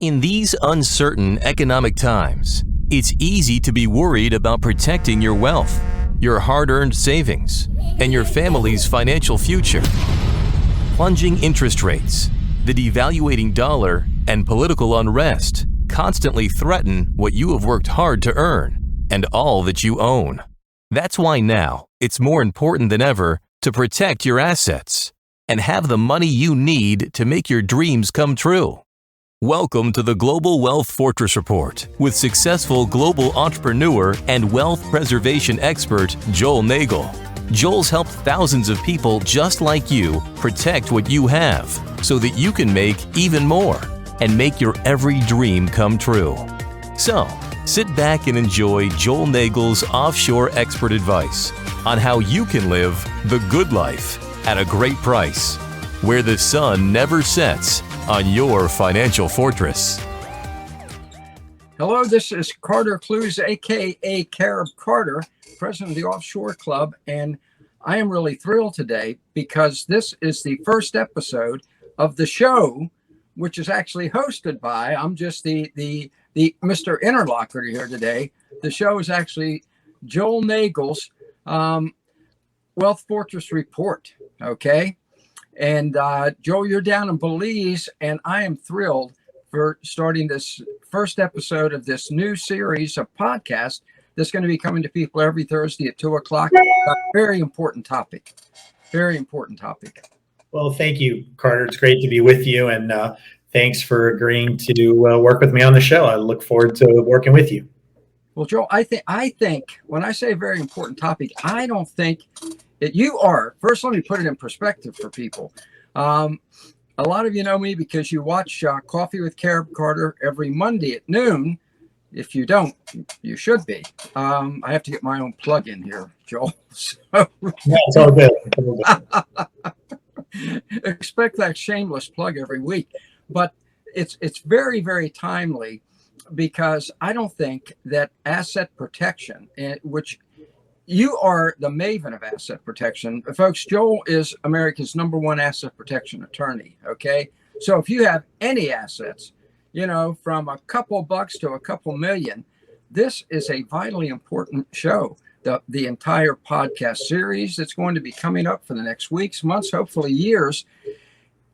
In these uncertain economic times, it's easy to be worried about protecting your wealth, your hard-earned savings, and your family's financial future. Plunging interest rates, the devaluating dollar, and political unrest constantly threaten what you have worked hard to earn and all that you own. That's why now it's more important than ever to protect your assets and have the money you need to make your dreams come true. Welcome to the Global Wealth Fortress Report with successful global entrepreneur and wealth preservation expert Joel Nagel. Joel's helped thousands of people just like you protect what you have so that you can make even more and make your every dream come true. So, sit back and enjoy Joel Nagel's offshore expert advice on how you can live the good life at a great price, where the sun never sets on your financial fortress. Hello, this is Carter Clues, aka Carib Carter, president of the Offshore Club, and I am really thrilled today because this is the first episode of the show, which is actually hosted by, I'm just the Mr. Interlocutor here today. The show is actually Joel Nagel's Wealth Fortress Report, okay? And Joel, you're down in Belize, and I am thrilled for starting this first episode of this new series of podcasts that's going to be coming to people every Thursday at 2 o'clock. A very important topic. Very important topic. Well, thank you, Carter. It's great to be with you, and thanks for agreeing to work with me on the show. I look forward to working with you. Well, Joel, I think when I say a very important topic, I don't think that you are. First, let me put it in perspective for people. A lot of you know me because you watch Coffee with Carib Carter every Monday at noon. If you don't, you should be. I have to get my own plug in here, Joel. So, it's all good. expect that shameless plug every week. But it's very, very timely because I don't think that asset protection, which you are the maven of asset protection. Folks, Joel is America's #1 asset protection attorney, okay? So if you have any assets, you know, from a couple bucks to a couple million, this is a vitally important show. The entire podcast series that's going to be coming up for the next weeks, months, hopefully years.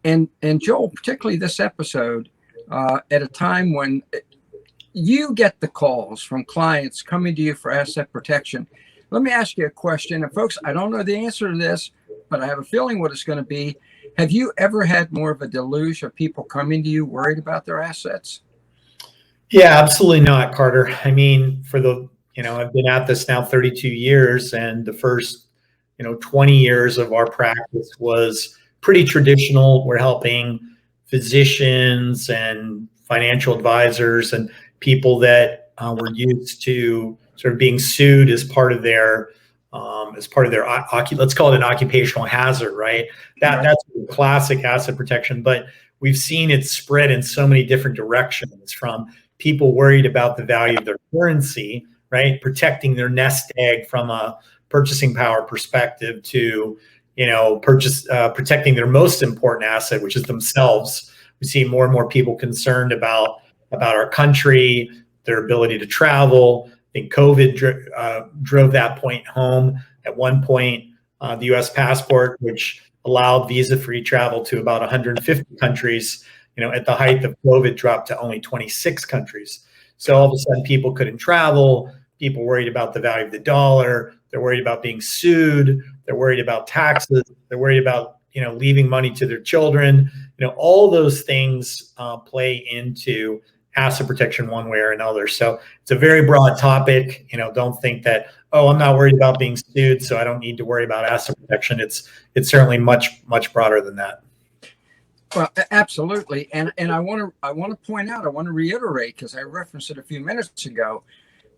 And Joel, particularly this episode, at a time when you get the calls from clients coming to you for asset protection. Let me ask you a question. And folks, I don't know the answer to this, but I have a feeling what it's going to be. Have you ever had more of a deluge of people coming to you worried about their assets? Yeah, absolutely not, Carter. I mean, I've been at this now 32 years, and the first, 20 years of our practice was pretty traditional. We're helping physicians and financial advisors and people that were used to sort of being sued as part of their let's call it an occupational hazard, right? That's classic asset protection, but we've seen it spread in so many different directions, from people worried about the value of their currency, right? Protecting their nest egg from a purchasing power perspective to, protecting their most important asset, which is themselves. We see more and more people concerned about our country, their ability to travel. I think COVID drove that point home. At one point, the U.S. passport, which allowed visa-free travel to about 150 countries, at the height of COVID, dropped to only 26 countries. So all of a sudden, people couldn't travel. People worried about the value of the dollar. They're worried about being sued. They're worried about taxes. They're worried about, leaving money to their children. All those things play into asset protection one way or another. So it's a very broad topic. Don't think that, I'm not worried about being sued, so I don't need to worry about asset protection. It's certainly much, much broader than that. Well, absolutely. And I want to point out, I want to reiterate, because I referenced it a few minutes ago,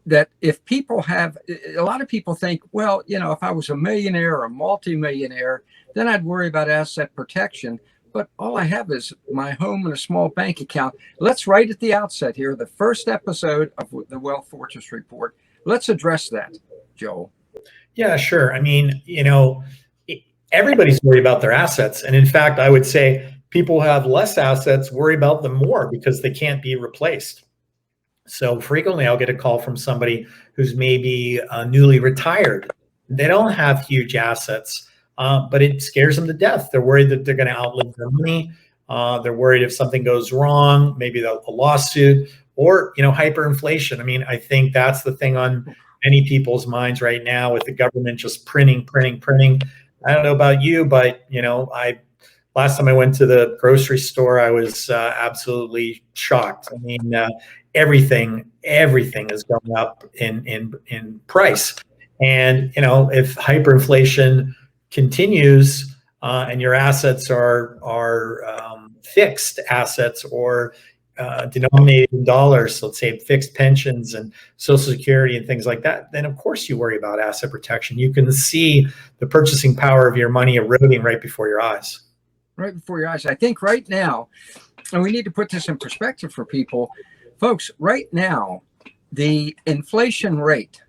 that if people have, a lot of people think, well, if I was a millionaire or a multimillionaire, then I'd worry about asset protection. But all I have is my home and a small bank account. Let's right at the outset here, the first episode of the Wealth Fortress Report. Let's address that, Joel. Yeah, sure. I mean, everybody's worried about their assets. And in fact, I would say people who have less assets worry about them more because they can't be replaced. So frequently I'll get a call from somebody who's maybe newly retired. They don't have huge assets, but it scares them to death. They're worried that they're going to outlive their money. They're worried if something goes wrong, maybe a lawsuit or, hyperinflation. I mean, I think that's the thing on many people's minds right now with the government just printing. I don't know about you, but, last time I went to the grocery store, I was absolutely shocked. I mean, everything is going up in price. And, if hyperinflation continues and your assets are fixed assets or denominated in dollars, let's say fixed pensions and Social Security and things like that, then of course you worry about asset protection. You can see the purchasing power of your money eroding right before your eyes. Right before your eyes. I think right now, and we need to put this in perspective for people, folks, right now, the inflation rate,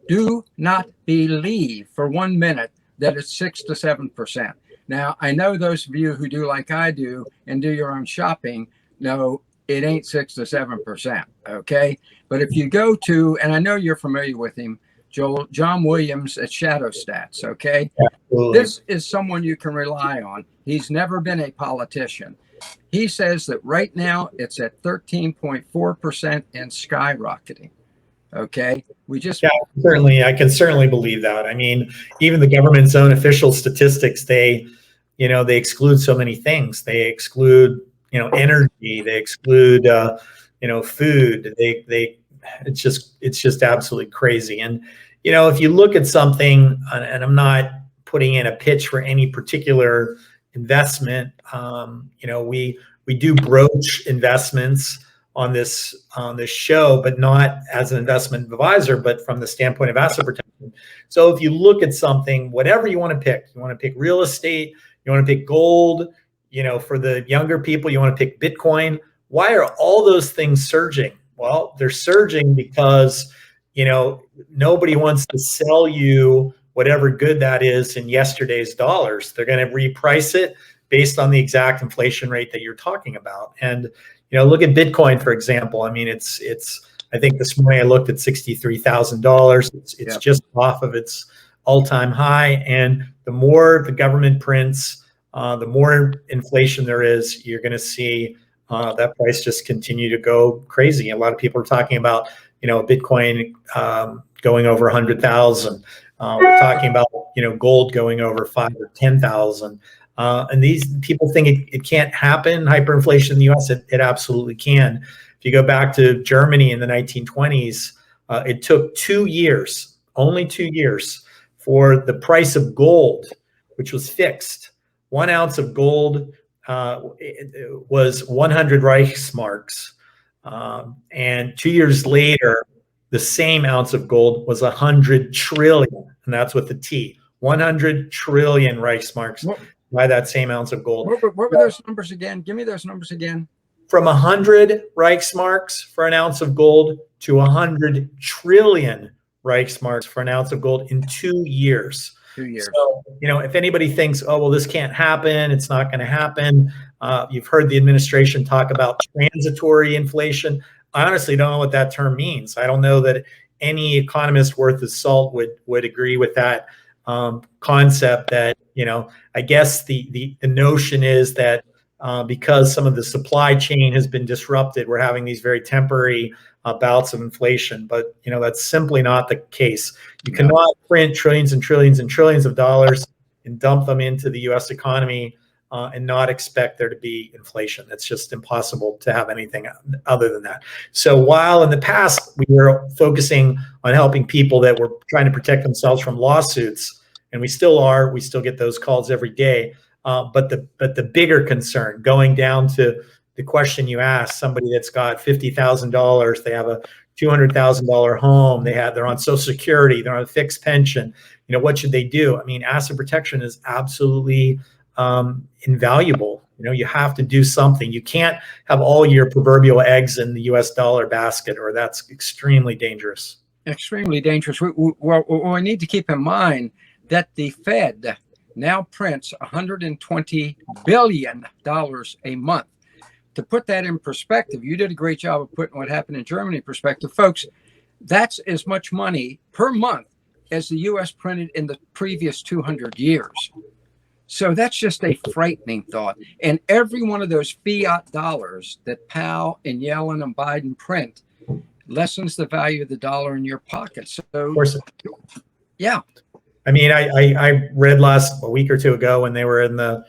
do not believe for 1 minute that it's 6 to 7%. Now, I know those of you who do like I do and do your own shopping know it ain't 6 to 7%, okay? But if you go to, and I know you're familiar with him, John Williams at Shadow Stats, okay? Absolutely. This is someone you can rely on. He's never been a politician. He says that right now it's at 13.4% and skyrocketing. Okay, I can certainly believe that. I mean, even the government's own official statistics, they exclude so many things. They exclude, energy. They exclude, food. It's just absolutely crazy. And if you look at something, and I'm not putting in a pitch for any particular investment, we do broach investments on this show, but not as an investment advisor, but from the standpoint of asset protection. So if you look at something, whatever you want to pick real estate, you want to pick gold, for the younger people, you want to pick Bitcoin. Why are all those things surging? Well, they're surging because, nobody wants to sell you whatever good that is in yesterday's dollars. They're going to reprice it based on the exact inflation rate that you're talking about. And look at Bitcoin, for example. I mean, it's. I think this morning I looked at $63,000. It's just off of its all-time high. And the more the government prints, the more inflation there is. You're going to see that price just continue to go crazy. A lot of people are talking about Bitcoin going over 100,000. We're talking about gold going over 5,000 or 10,000. And these people think it can't happen. Hyperinflation in the U.S., it absolutely can. If you go back to Germany in the 1920s, it took 2 years, only 2 years, for the price of gold, which was fixed. 1 ounce of gold was 100 Reichsmarks. And 2 years later, the same ounce of gold was 100 trillion, and that's with the T, 100 trillion Reichsmarks. By that same ounce of gold. What were those numbers again? Give me those numbers again. From 100 Reichsmarks for an ounce of gold to 100 trillion Reichsmarks for an ounce of gold in 2 years. 2 years. So, if anybody thinks, oh, well, this can't happen, it's not going to happen. You've heard the administration talk about transitory inflation. I honestly don't know what that term means. I don't know that any economist worth his salt would agree with that concept that, I guess the notion is that because some of the supply chain has been disrupted, we're having these very temporary bouts of inflation. But, that's simply not the case. You cannot print trillions and trillions and trillions of dollars and dump them into the U.S. economy and not expect there to be inflation. It's just impossible to have anything other than that. So while in the past we were focusing on helping people that were trying to protect themselves from lawsuits, and we still get those calls every day. But the bigger concern, going down to the question you asked, somebody that's got $50,000, they have a $200,000 home, they're on Social Security, they're on a fixed pension. What should they do? I mean, asset protection is absolutely invaluable. You have to do something. You can't have all your proverbial eggs in the U.S. dollar basket, or that's extremely dangerous. Extremely dangerous. We need to keep in mind that the Fed now prints $120 billion a month. To put that in perspective, you did a great job of putting what happened in Germany in perspective. Folks, that's as much money per month as the U.S. printed in the previous 200 years. So that's just a frightening thought. And every one of those fiat dollars that Powell and Yellen and Biden print lessens the value of the dollar in your pocket. So, of course, yeah. I mean, I read a week or two ago when they were in the,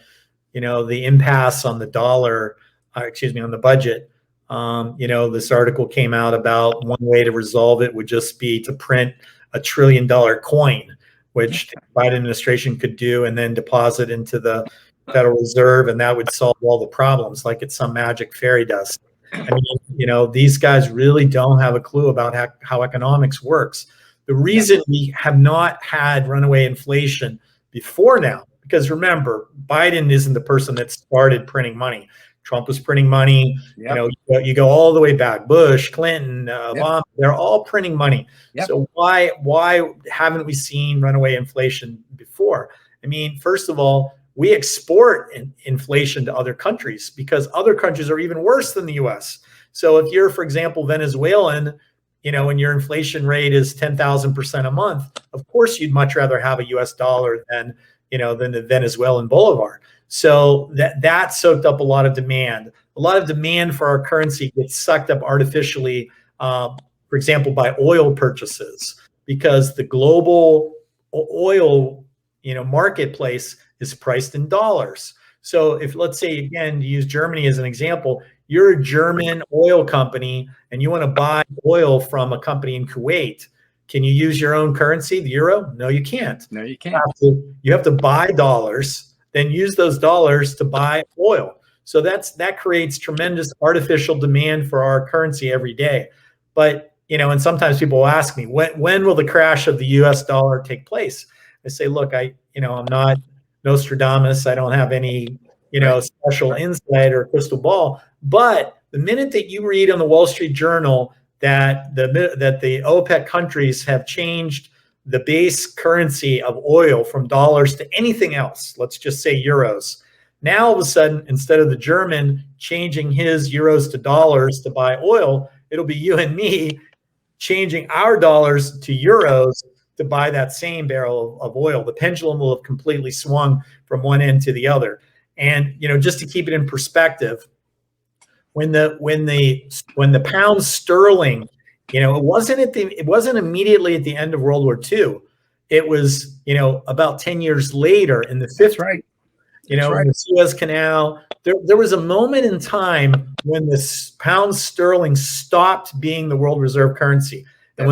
the impasse on the dollar, on the budget. This article came out about one way to resolve it would just be to print $1 trillion coin, which the Biden administration could do and then deposit into the Federal Reserve, and that would solve all the problems like it's some magic fairy dust. I mean, these guys really don't have a clue about how economics works. The reason we have not had runaway inflation before now, because remember, Biden isn't the person that started printing money. Trump was printing money. Yep. You go all the way back. Bush, Clinton, Obama, they're all printing money. Yep. So why haven't we seen runaway inflation before? I mean, first of all, we export inflation to other countries because other countries are even worse than the U.S. So if you're, for example, Venezuelan, and your inflation rate is 10,000% a month, of course you'd much rather have a U.S. dollar than the Venezuelan bolivar. So that soaked up a lot of demand. A lot of demand for our currency gets sucked up artificially, for example, by oil purchases, because the global oil, marketplace is priced in dollars. So if, let's say, again, to use Germany as an example, you're a German oil company and you want to buy oil from a company in Kuwait. Can you use your own currency, the euro? No, you can't. No, you can't. You have to buy dollars, then use those dollars to buy oil. So that creates tremendous artificial demand for our currency every day. But, and sometimes people will ask me, when will the crash of the US dollar take place? I say, look, I'm not Nostradamus. I don't have any, special insight or crystal ball. But the minute that you read on the Wall Street Journal that the OPEC countries have changed the base currency of oil from dollars to anything else, let's just say euros. Now, all of a sudden, instead of the German changing his euros to dollars to buy oil, it'll be you and me changing our dollars to euros to buy that same barrel of oil. The pendulum will have completely swung from one end to the other. And, just to keep it in perspective, when the pound sterling, it wasn't immediately at the end of World War II. It was, about 10 years later in the 50s. That's right. In the Suez Canal, there was a moment in time when this pound sterling stopped being the world reserve currency. And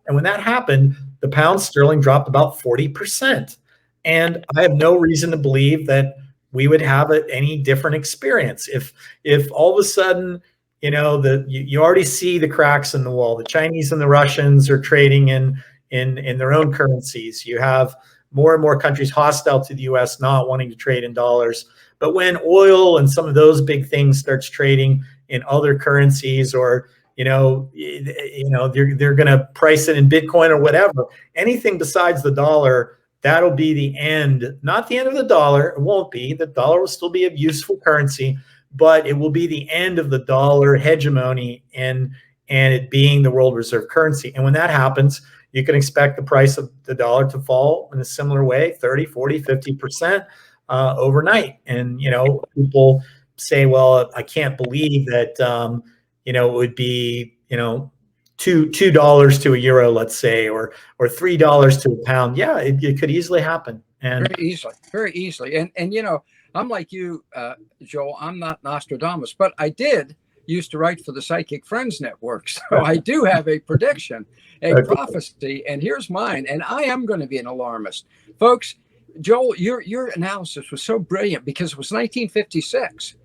when that happened, the pound sterling dropped about 40%. And I have no reason to believe that we would have any different experience. If all of a sudden, you already see the cracks in the wall. The Chinese and the Russians are trading in their own currencies. You have more and more countries hostile to the U.S. not wanting to trade in dollars. But when oil and some of those big things starts trading in other currencies, or they're going to price it in Bitcoin or whatever, anything besides the dollar, that'll be the end. Not the end of the dollar. It won't be. The dollar will still be a useful currency, but it will be the end of the dollar hegemony and it being the world reserve currency. And when that happens, you can expect the price of the dollar to fall in a similar way, 30, 40, 50% overnight. And, people say, well, I can't believe that, it would be, $2 to a euro, let's say, or $3 to a pound. Yeah, it could easily happen. And very easily. And I'm like you, Joel, I'm not Nostradamus, but I did used to write for the Psychic Friends Network. So I do have a prediction, a prophecy, and here's mine. And I am going to be an alarmist. Folks, Joel, your analysis was so brilliant because it was 1956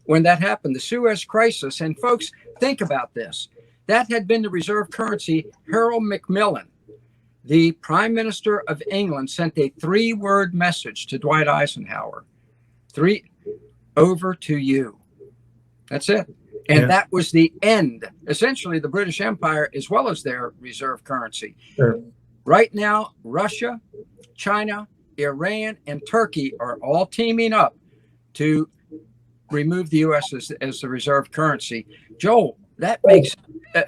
when that happened, the Suez Crisis. And folks, think about this. That had been the reserve currency. Harold Macmillan, the Prime Minister of England, sent a 3-word message to Dwight Eisenhower. 3, over to you. That's it. And that was the end, essentially, the British Empire, as well as their reserve currency. Sure. Right now, Russia, China, Iran, and Turkey are all teaming up to remove the U.S. as the reserve currency. Joel, that makes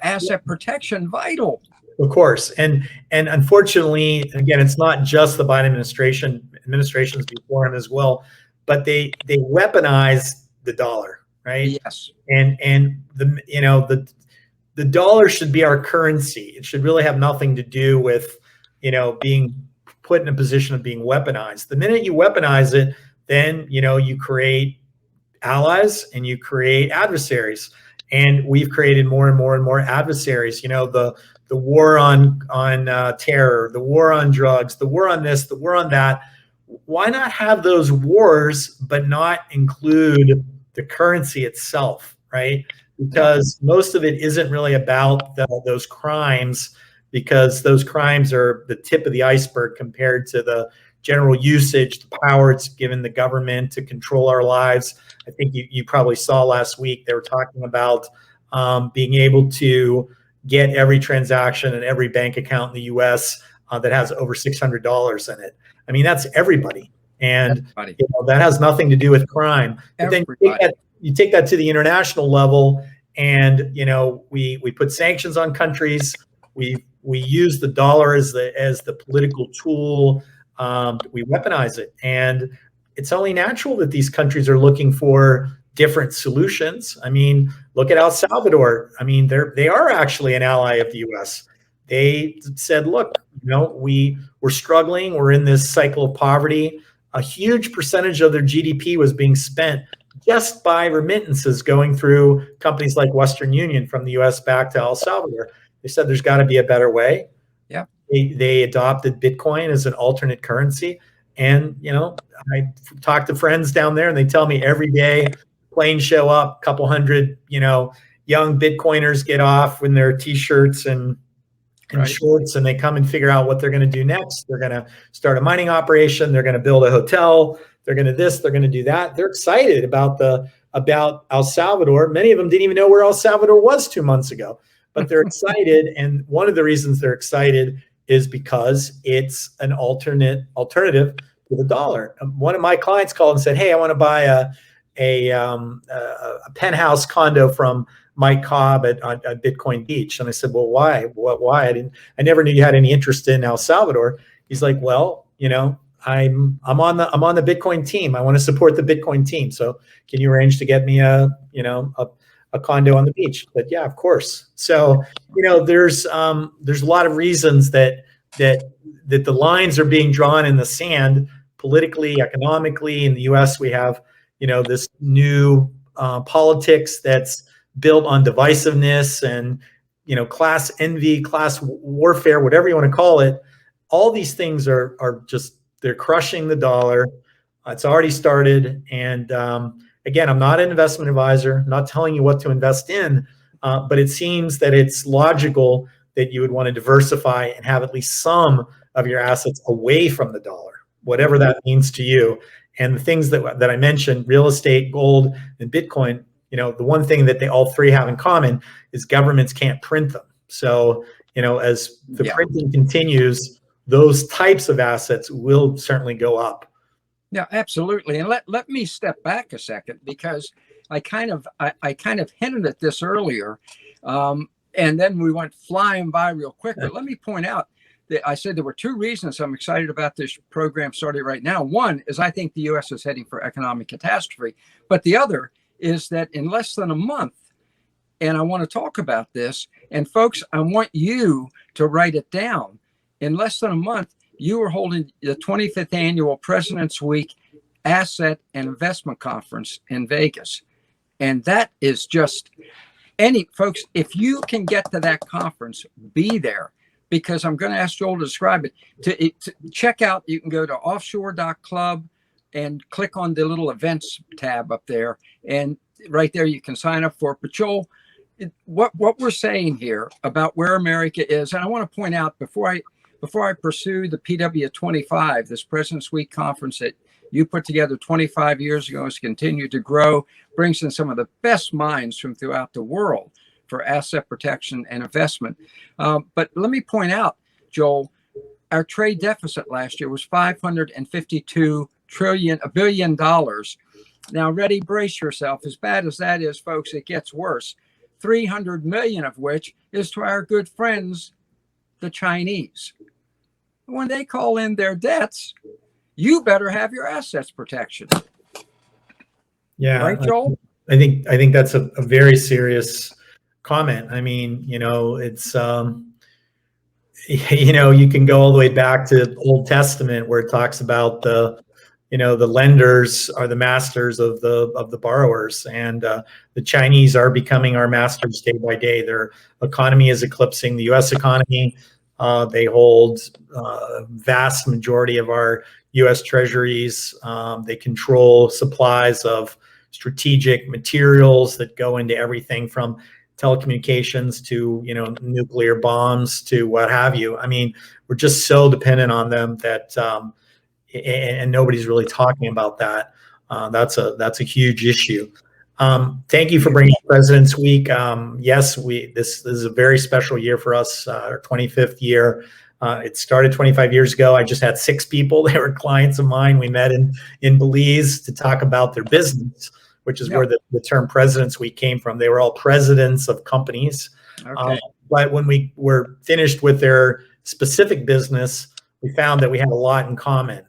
asset protection vital. Of course, and unfortunately, again, it's not just the Biden administrations before him as well, but they weaponize the dollar, right? Yes. And the dollar should be our currency. It should really have nothing to do with being put in a position of being weaponized. The minute you weaponize it, then you create allies and you create adversaries, and we've created more and more and more adversaries. The war on terror, the war on drugs, the war on this, the war on that. Why not have those wars, but not include the currency itself, right? Because most of it isn't really about those crimes, because those crimes are the tip of the iceberg compared to the general usage, the power it's given the government to control our lives. I think you probably saw last week they were talking about being able to get every transaction and every bank account in the U.S. That has over $600 in it. I mean, that's everybody, and that has nothing to do with crime. But then you take that to the international level, and we put sanctions on countries. We use the dollar as the political tool. We weaponize it, and it's only natural that these countries are looking for different solutions. I mean, look at El Salvador. I mean, they are actually an ally of the U.S. They said, look, we're struggling. We're in this cycle of poverty. A huge percentage of their GDP was being spent just by remittances going through companies like Western Union from the U.S. back to El Salvador. They said there's got to be a better way. Yeah. They adopted Bitcoin as an alternate currency. And, I talk to friends down there and they tell me every day planes show up, a couple hundred, young Bitcoiners get off in their T-shirts and shorts, and they come and figure out what they're going to do next. They're going to start a mining operation. They're going to build a hotel. They're going to this, they're going to do that. They're excited about El Salvador. Many of them didn't even know where El Salvador was 2 months ago, but they're excited. And one of the reasons they're excited is because it's an alternative to the dollar. One of my clients called and said, "Hey, I want to buy a penthouse condo from Mike Cobb at Bitcoin Beach." And I said, "Well, why? Why? I never knew you had any interest in El Salvador." He's like, "Well, I'm on the Bitcoin team. I want to support the Bitcoin team. So can you arrange to get me a condo on the beach?" But yeah, of course. So there's a lot of reasons that the lines are being drawn in the sand politically, economically. In the U.S., we have this new politics that's built on divisiveness and class envy, class warfare, whatever you want to call it. All these things are just, they're crushing the dollar. It's already started. And again, I'm not an investment advisor, I'm not telling you what to invest in, but it seems that it's logical that you would want to diversify and have at least some of your assets away from the dollar, whatever that means to you. And the things that I mentioned, real estate, gold, and Bitcoin, the one thing that they all three have in common is governments can't print them. So, as the printing continues, those types of assets will certainly go up. Yeah, absolutely. And let me step back a second, because I kind of hinted at this earlier, and then we went flying by real quick. But let me point out that I said there were two reasons I'm excited about this program starting right now. One is I think the U.S. is heading for economic catastrophe, but the other is that in less than a month, and I want to talk about this, and folks, I want you to write it down. In less than a month, you are holding the 25th annual President's Week Asset and Investment Conference in Vegas. And that is just folks, if you can get to that conference, be there, because I'm going to ask Joel to describe it. To check out, you can go to offshore.club and click on the little events tab up there. And right there, you can sign up for it. But Joel, what we're saying here about where America is, and I want to point out before I pursue the PW25, this President's Week conference that you put together 25 years ago, has continued to grow, brings in some of the best minds from throughout the world for asset protection and investment. But let me point out, Joel, our trade deficit last year was $552 billion. Now, ready, brace yourself. As bad as that is, folks, it gets worse. 300 million of which is to our good friends, the Chinese. When they call in their debts, you better have your assets protection. Yeah, right, Joel? I think that's a very serious comment. I mean, it's you can go all the way back to Old Testament where it talks about the lenders are the masters of the borrowers, and the Chinese are becoming our masters day by day. Their economy is eclipsing the U.S. economy. They hold vast majority of our U.S. treasuries. They control supplies of strategic materials that go into everything from telecommunications to nuclear bombs to what have you. I mean, we're just so dependent on them that and nobody's really talking about that. That's a huge issue. Thank you for bringing up President's Week. Yes, this is a very special year for us, our 25th year. It started 25 years ago. I just had 6 people. They were clients of mine. We met in Belize to talk about their business, which is where the term President's Week came from. They were all presidents of companies. Okay. But when we were finished with their specific business, we found that we had a lot in common.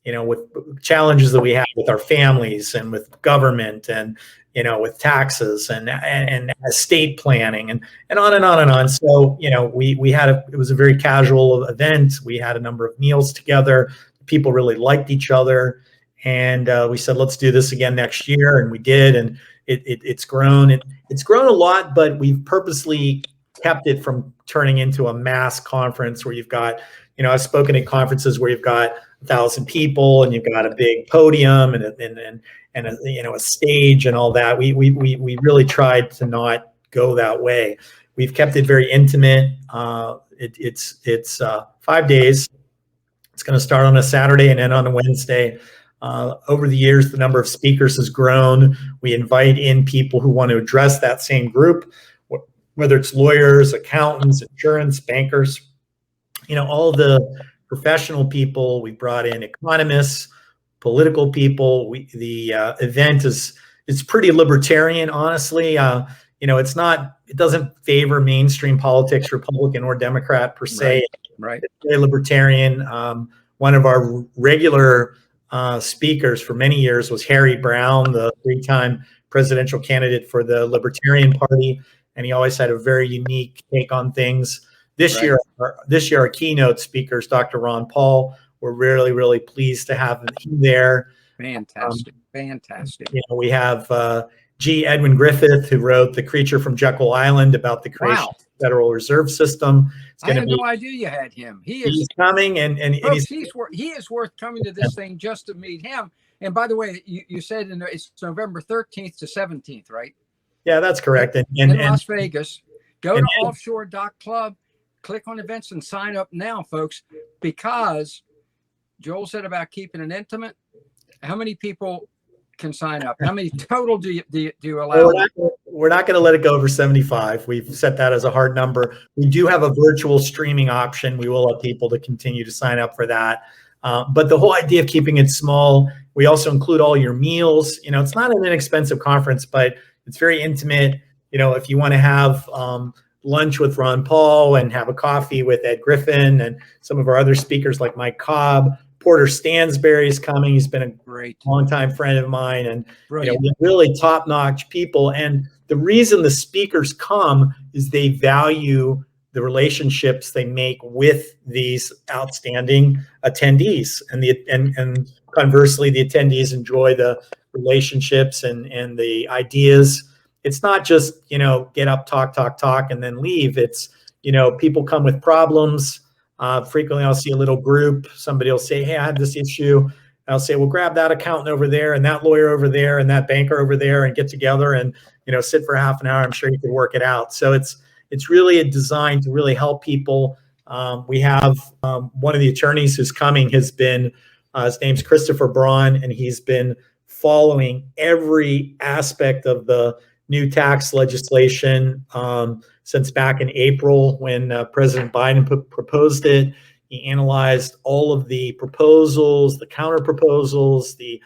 With challenges that we have with our families and with government and with taxes and estate planning and on and on and on. So it was a very casual event. We had a number of meals together. People really liked each other, and we said, let's do this again next year, and we did, and it's grown. It's grown a lot, but we've purposely kept it from turning into a mass conference where you've got, I've spoken at conferences where you've got 1,000 people and you've got a big podium and a stage and all that. We really tried to not go that way. We've kept it very intimate. It's 5 days. It's going to start on a Saturday and end on a Wednesday. Over the years, the number of speakers has grown. We invite in people who want to address that same group, whether it's lawyers, accountants, insurance, bankers, all the professional people. We brought in economists, political people. The event it's pretty libertarian, honestly. It doesn't favor mainstream politics, Republican or Democrat per se. Right. It's very libertarian. One of our regular speakers for many years was Harry Brown, the 3-time presidential candidate for the Libertarian Party, and he always had a very unique take on things. This year, our keynote speaker is Dr. Ron Paul. We're really, really pleased to have him there. Fantastic. Fantastic. We have G. Edwin Griffith, who wrote The Creature from Jekyll Island about the creation of the Federal Reserve System. I had no idea you had him. He's coming, and folks, he is worth coming to this thing just to meet him. And by the way, you said it's November 13th to 17th, right? Yeah, that's correct. In Las Vegas. Go to offshore.club. Click on events and sign up now, folks, because Joel said about keeping it intimate. How many people can sign up? How many total do you allow? We're not going to let it go over 75. We've set that as a hard number. We do have a virtual streaming option. We will let people to continue to sign up for that. But the whole idea of keeping it small, we also include all your meals. It's not an inexpensive conference, but it's very intimate. If you want to have lunch with Ron Paul and have a coffee with Ed Griffin and some of our other speakers like Mike Cobb. Porter Stansberry is coming. He's been a great longtime friend of mine, and really top-notch people. And the reason the speakers come is they value the relationships they make with these outstanding attendees, and conversely, the attendees enjoy the relationships and the ideas. It's not just, get up, talk, and then leave. It's, people come with problems. Frequently I'll see a little group. Somebody will say, hey, I have this issue. And I'll say, well, grab that accountant over there and that lawyer over there and that banker over there and get together and, sit for half an hour. I'm sure you can work it out. So it's really designed to really help people. We have one of the attorneys who's coming has been, his name's Christopher Braun, and he's been following every aspect of the new tax legislation since back in April when President Biden proposed it. He analyzed all of the proposals, the counter proposals, the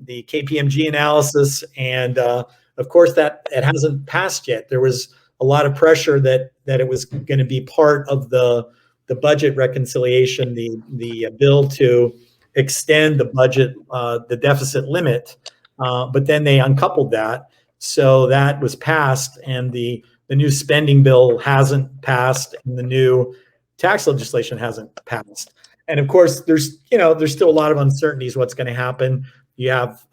KPMG analysis, and of course that it hasn't passed yet. There was a lot of pressure that it was going to be part of the budget reconciliation, the bill to extend the budget, the deficit limit, but then they uncoupled that. So that was passed, and the new spending bill hasn't passed, and the new tax legislation hasn't passed. And of course, there's still a lot of uncertainties what's going to happen. You have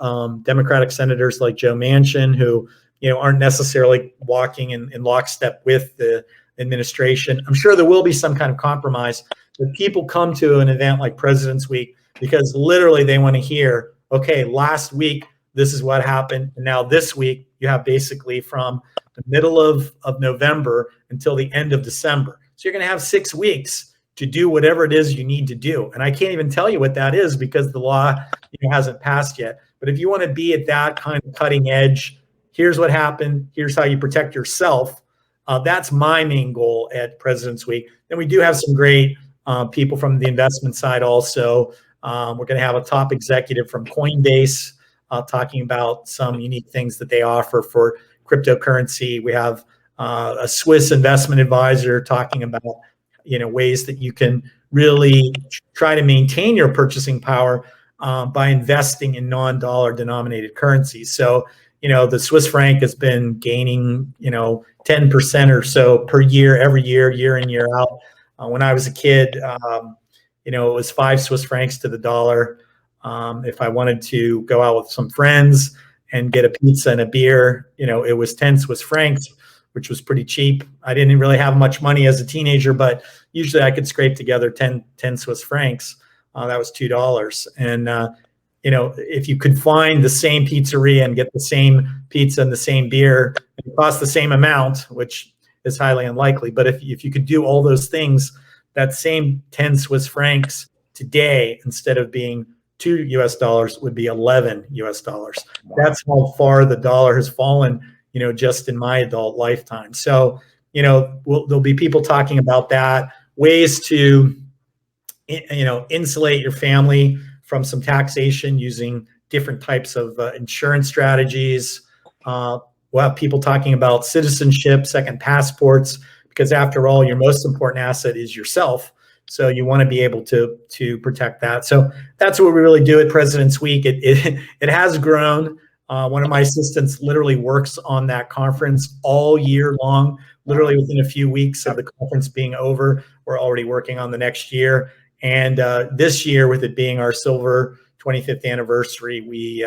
Democratic senators like Joe Manchin who aren't necessarily walking in lockstep with the administration. I'm sure there will be some kind of compromise, but people come to an event like President's Week because literally they want to hear, okay, last week this is what happened, and now this week you have basically from the middle of November until the end of December. So you're going to have 6 weeks to do whatever it is you need to do. And I can't even tell you what that is because the law hasn't passed yet. But if you want to be at that kind of cutting edge, here's what happened, here's how you protect yourself. That's my main goal at President's Week. Then we do have some great people from the investment side also. We're going to have a top executive from Coinbase talking about some unique things that they offer for cryptocurrency. We have a Swiss investment advisor talking about ways that you can really try to maintain your purchasing power by investing in non-dollar denominated currencies. So, the Swiss franc has been gaining, 10% or so per year, every year, year in, year out. When I was a kid, it was 5 Swiss francs to the dollar. If I wanted to go out with some friends and get a pizza and a beer, it was 10 Swiss francs, which was pretty cheap. I didn't really have much money as a teenager, but usually I could scrape together 10 Swiss francs. That was $2. And, if you could find the same pizzeria and get the same pizza and the same beer, it costs the same amount, which is highly unlikely. But if you could do all those things, that same 10 Swiss francs today, instead of being $2 would be $11. Wow. That's how far the dollar has fallen, just in my adult lifetime. So, there'll be people talking about that, ways to, insulate your family from some taxation using different types of insurance strategies. We'll have people talking about citizenship, second passports, because after all, your most important asset is yourself. So you want to be able to protect that. So that's what we really do at President's Week. It has grown. One of my assistants literally works on that conference all year long. Literally within a few weeks of the conference being over, we're already working on the next year. And this year, with it being our silver 25th anniversary, we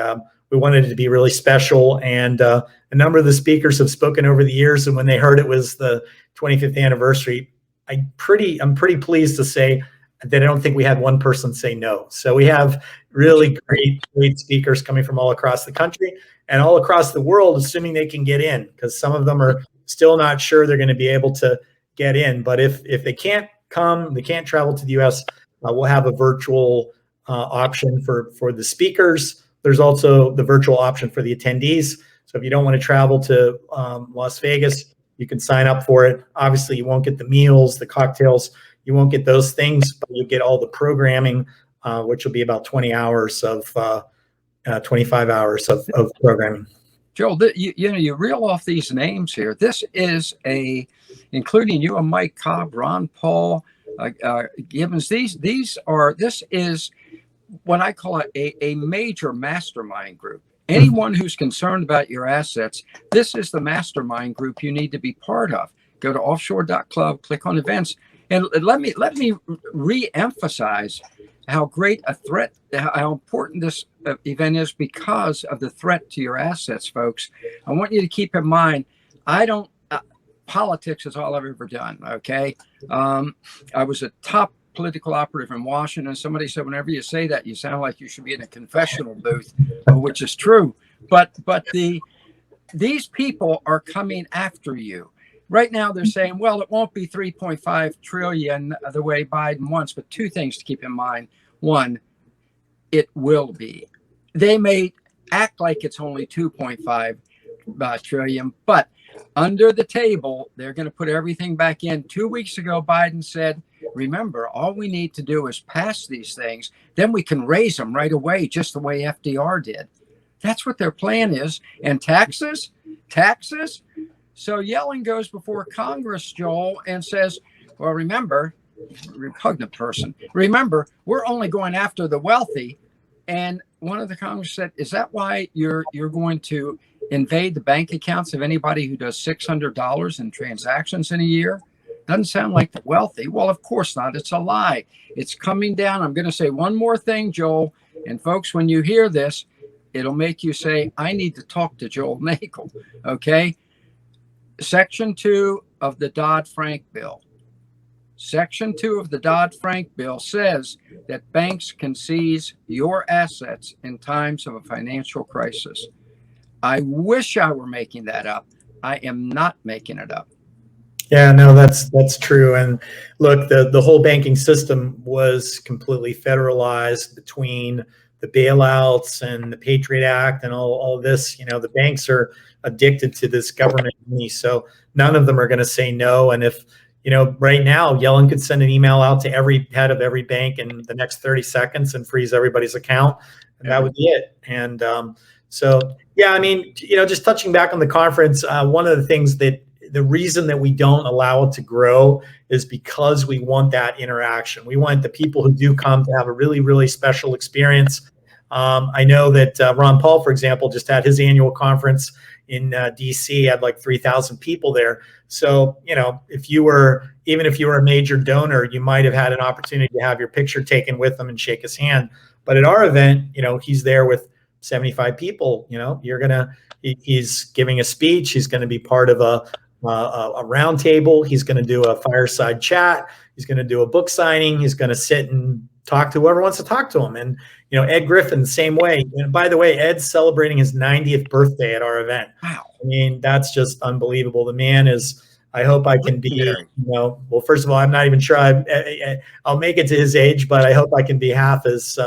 wanted it to be really special. And a number of the speakers have spoken over the years. And when they heard it was the 25th anniversary, I'm pretty pleased to say that I don't think we had one person say no. So we have really great speakers coming from all across the country and all across the world, assuming they can get in, because some of them are still not sure they're going to be able to get in. But if they can't come, they can't travel to the U.S., we'll have a virtual option for the speakers. There's also the virtual option for the attendees. So if you don't want to travel to Las Vegas, you can sign up for it. Obviously, you won't get the meals, the cocktails. You won't get those things, but you'll get all the programming, which will be about 25 hours of programming. Joel, you reel off these names here. This is including you and Mike Cobb, Ron Paul, Gibbons. This is what I call a major mastermind group. Anyone who's concerned about your assets, this is the mastermind group you need to be part of. Go to offshore.club, click on events, and let me re-emphasize how great a threat, how important this event is because of the threat to your assets, folks. I want you to keep in mind, politics is all I've ever done, okay? I was a top political operative in Washington. Somebody said, whenever you say that, you sound like you should be in a confessional booth, which is true. But these people are coming after you. Right now, they're saying, well, it won't be 3.5 trillion the way Biden wants. But two things to keep in mind. One, it will be. They may act like it's only 2.5, trillion, but under the table, they're going to put everything back in. 2 weeks ago, Biden said, remember, all we need to do is pass these things. Then we can raise them right away, just the way FDR did. That's what their plan is. And taxes. So Yellen goes before Congress, Joel, and says, well, remember, repugnant person, remember, we're only going after the wealthy. And one of the Congress said, is that why you're going to invade the bank accounts of anybody who does $600 in transactions in a year? Doesn't sound like the wealthy. Well, of course not. It's a lie. It's coming down. I'm going to say one more thing, Joel. And folks, when you hear this, it'll make you say, I need to talk to Joel Nagel. Okay. Section 2 of the Dodd-Frank bill. Section 2 of the Dodd-Frank bill says that banks can seize your assets in times of a financial crisis. I wish I were making that up. I am not making it up. Yeah, no, that's true. And look, the whole banking system was completely federalized between the bailouts and the Patriot Act and all this. You know, the banks are addicted to this government money, so none of them are going to say no. And if, you know, right now, Yellen could send an email out to every head of every bank in the next 30 seconds and freeze everybody's account, and that would be it. And so, yeah, I mean, you know, just touching back on the conference, one of the things that the reason that we don't allow it to grow is because we want that interaction. We want the people who do come to have a really, really special experience. I know that Ron Paul, for example, just had his annual conference in DC, had like 3,000 people there. So, you know, even if you were a major donor, you might have had an opportunity to have your picture taken with him and shake his hand. But at our event, you know, he's there with 75 people. You know, he's giving a speech. He's going to be part of a round table. He's going to do a fireside chat. He's going to do a book signing. He's going to sit and talk to whoever wants to talk to him. And, you know, Ed Griffin, the same way. And by the way, Ed's celebrating his 90th birthday at our event. Wow. I mean, that's just unbelievable. The man is, I hope I can be, you know, well, first of all, I'm not even sure I'll make it to his age, but I hope I can be half as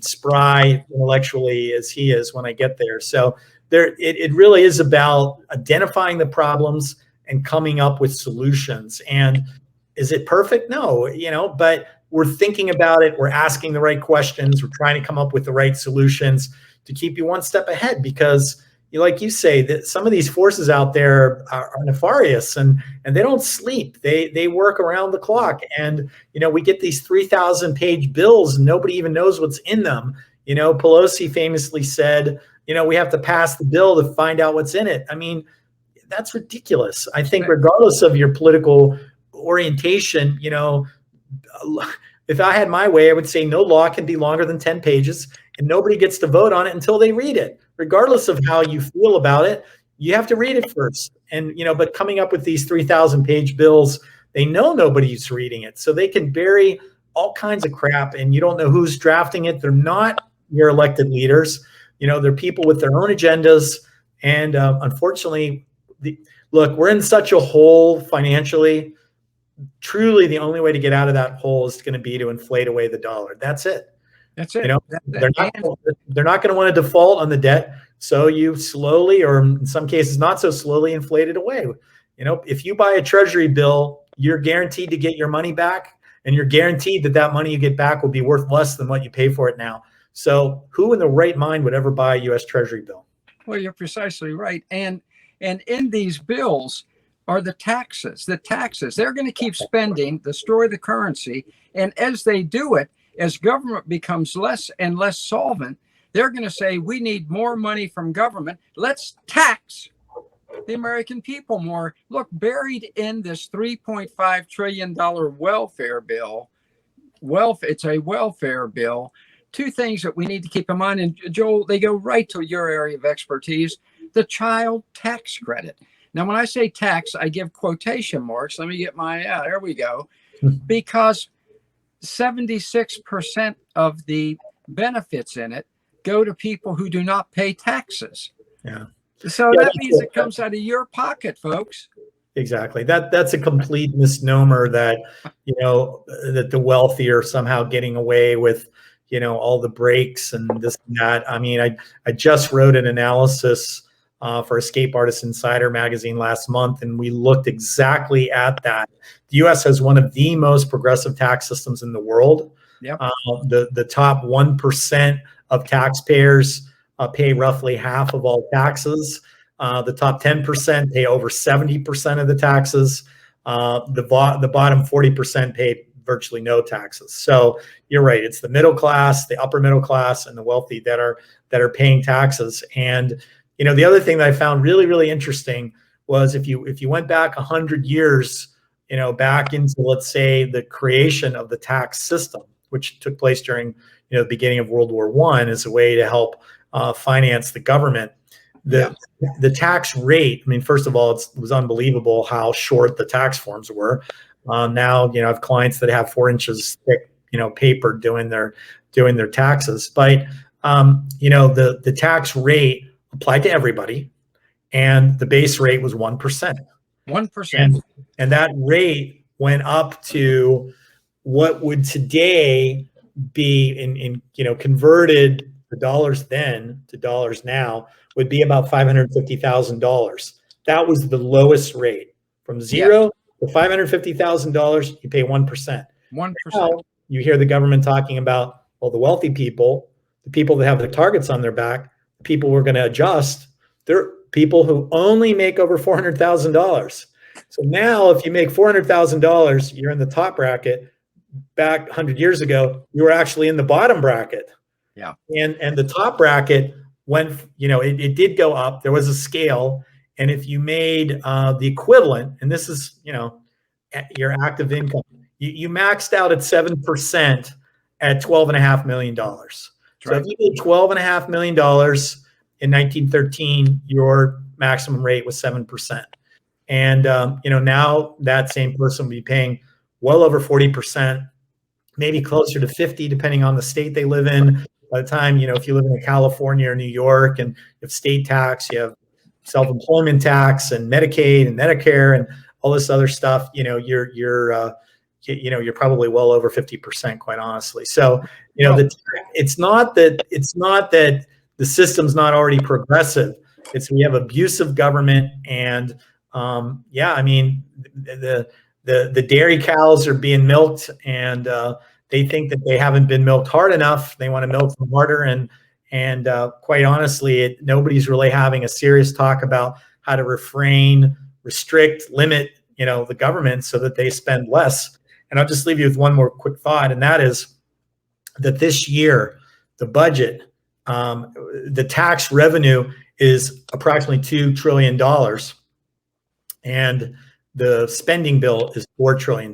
spry intellectually as he is when I get there. So it really is about identifying the problems and coming up with solutions. And is it perfect? No, you know, but we're thinking about it. We're asking the right questions. We're trying to come up with the right solutions to keep you one step ahead, because like you say, that some of these forces out there are nefarious and they don't sleep. They work around the clock. And, you know, we get these 3,000 page bills and nobody even knows what's in them. You know, Pelosi famously said, you know, we have to pass the bill to find out what's in it. I mean, that's ridiculous. I think regardless of your political orientation, you know, if I had my way, I would say no law can be longer than 10 pages and nobody gets to vote on it until they read it. Regardless of how you feel about it, you have to read it first. And, you know, but coming up with these 3,000 page bills, they know nobody's reading it. So they can bury all kinds of crap and you don't know who's drafting it. They're not your elected leaders. You know, they're people with their own agendas. And unfortunately, look, we're in such a hole financially. Truly, the only way to get out of that hole is going to be to inflate away the dollar. That's it. That's it. You know, they're not going to want to default on the debt. So you slowly, or in some cases not so slowly, inflate it away. You know, if you buy a treasury bill, you're guaranteed to get your money back, and you're guaranteed that that money you get back will be worth less than what you pay for it now. So who in the right mind would ever buy a U.S. Treasury bill? Well, you're precisely right. And in these bills are the taxes. The taxes. They're going to keep spending, destroy the currency. And as they do it, as government becomes less and less solvent, they're going to say, we need more money from government. Let's tax the American people more. Look, buried in this $3.5 trillion welfare bill, it's a welfare bill. Two things that we need to keep in mind, and Joel, they go right to your area of expertise, the child tax credit. Now, when I say tax, I give quotation marks. Let me get my, there we go. Because 76% of the benefits in it go to people who do not pay taxes. Yeah. So that means it comes out of your pocket, folks. Exactly. That's a complete misnomer that, you know, that the wealthy are somehow getting away with, you know, all the breaks and this and that. I mean, I just wrote an analysis for Escape Artist Insider magazine last month, and we looked exactly at that. The U.S. has one of the most progressive tax systems in the world. Yep. The top 1% of taxpayers pay roughly half of all taxes. The top 10% pay over 70% of the taxes. The bottom 40% pay virtually no taxes. So you're right. It's the middle class, the upper middle class, and the wealthy that are paying taxes. And the other thing that I found really, really interesting was if you went back 100 years, back into, let's say, the creation of the tax system, which took place during the beginning of World War I as a way to help finance the government. The tax rate, I mean, first of all, it was unbelievable how short the tax forms were. Now, I have clients that have 4 inches thick, paper doing their taxes. But, the tax rate applied to everybody, and the base rate was 1%. 1%. And that rate went up to what would today be in converted the dollars then to dollars now would be about $550,000. That was the lowest rate. From zero to $550,000, you pay 1%. 1%. Now you hear the government talking about, well, the wealthy people, the people that have the targets on their back, the people we're going to adjust, they're people who only make over $400,000. So now if you make $400,000, you're in the top bracket. Back 100 years ago, you were actually in the bottom bracket. Yeah. And the top bracket went, it did go up. There was a scale. And if you made the equivalent, and this is, your active income, you maxed out at 7% at $12.5 million. Right. So if you made $12.5 million in 1913, your maximum rate was 7%. And, now that same person will be paying well over 40%, maybe closer to 50, depending on the state they live in. By the time, if you live in California or New York and you have state tax, you have self-employment tax and Medicaid and Medicare and all this other stuff, you're probably well over 50%, quite honestly. So, it's not that the system's not already progressive. It's we have abusive government, and the dairy cows are being milked, and they think that they haven't been milked hard enough. They want to milk them harder, and quite honestly, nobody's really having a serious talk about how to refrain, restrict, limit, the government so that they spend less. And I'll just leave you with one more quick thought, and that is that this year, the budget, the tax revenue is approximately $2 trillion, and the spending bill is $4 trillion.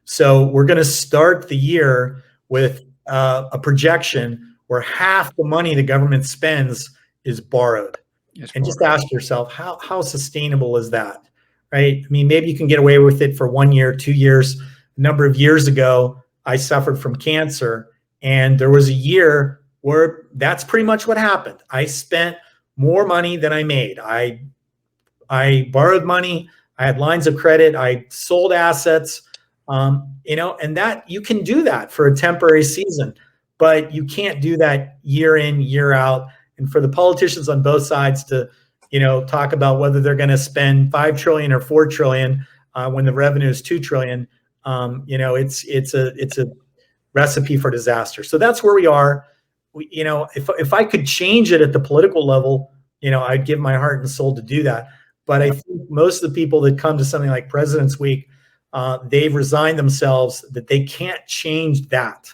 So we're going to start the year with a projection where half the money the government spends is borrowed. Just ask yourself, how sustainable is that, right? I mean, maybe you can get away with it for 1 year, 2 years. A number of years ago, I suffered from cancer, and there was a year where that's pretty much what happened. I spent more money than I made. I borrowed money. I had lines of credit. I sold assets, and that you can do that for a temporary season, but you can't do that year in, year out. And for the politicians on both sides to, talk about whether they're going to spend $5 trillion or $4 trillion when the revenue is $2 trillion, it's a recipe for disaster. So that's where we are. If I could change it at the political level, I'd give my heart and soul to do that. But I think most of the people that come to something like President's Week, they've resigned themselves that they can't change that.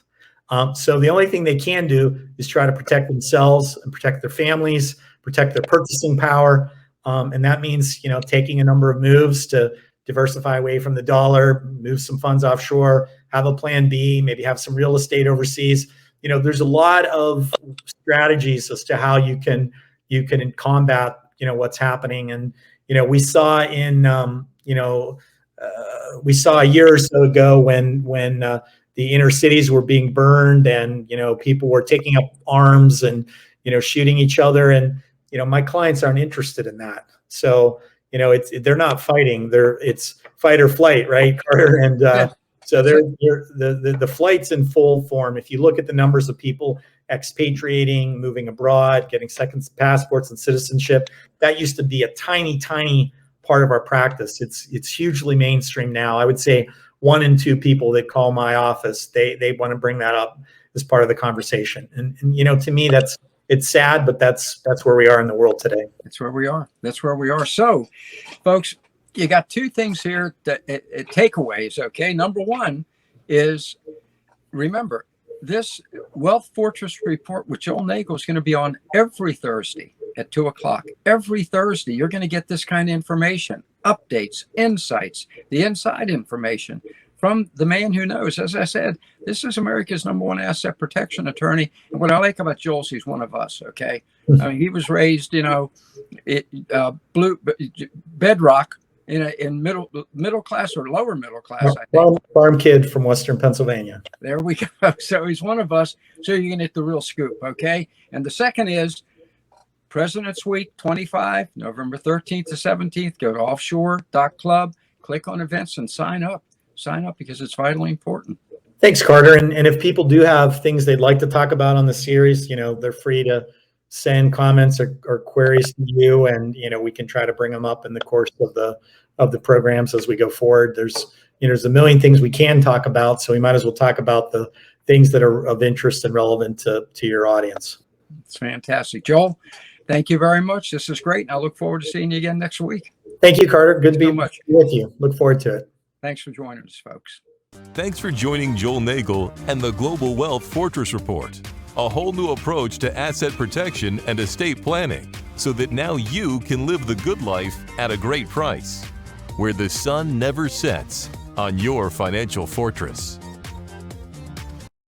So the only thing they can do is try to protect themselves and protect their families, protect their purchasing power. And that means, taking a number of moves to diversify away from the dollar, move some funds offshore, have a plan B, maybe have some real estate overseas. There's a lot of strategies as to how you can combat, what's happening. And, we saw we saw a year or so ago when the inner cities were being burned, and, people were taking up arms and, shooting each other. And, my clients aren't interested in that. So, they're not fighting. It's fight or flight, right, Carter? And So the flight's in full form. If you look at the numbers of people expatriating, moving abroad, getting second passports and citizenship, that used to be a tiny, tiny part of our practice. It's hugely mainstream now. I would say 1 in 2 people that call my office, they want to bring that up as part of the conversation. And to me, it's sad, but that's where we are in the world today. That's where we are. That's where we are. So, folks, you got 2 things here that takeaways. Okay, number 1 is, remember, this Wealth Fortress report with Joel Nagel is going to be on every Thursday at 2:00. Every Thursday, you're going to get this kind of information, updates, insights, the inside information from the man who knows. As I said, this is America's #1 asset protection attorney. And what I like about Joel is he's one of us. Okay, I mean, he was raised, bedrock in middle class or lower middle class. I think. Farm kid from Western Pennsylvania. There we go. So he's one of us. So you can get the real scoop. Okay, and the second is President's Week 25, November 13th to 17th. Go to offshore.club, click on events, and sign up. Sign up because it's vitally important. Thanks, Carter. And if people do have things they'd like to talk about on the series, they're free to send comments or queries to you, and we can try to bring them up in the course of the programs as we go forward. There's a million things we can talk about, so we might as well talk about the things that are of interest and relevant to your audience. It's fantastic. Joel, thank you very much. This is great. And I look forward to seeing you again next week. Thank you, Carter. Good to be with you. Look forward to it. Thanks for joining us, folks. Thanks for joining Joel Nagel and the Global Wealth Fortress Report, a whole new approach to asset protection and estate planning, so that now you can live the good life at a great price, where the sun never sets on your financial fortress.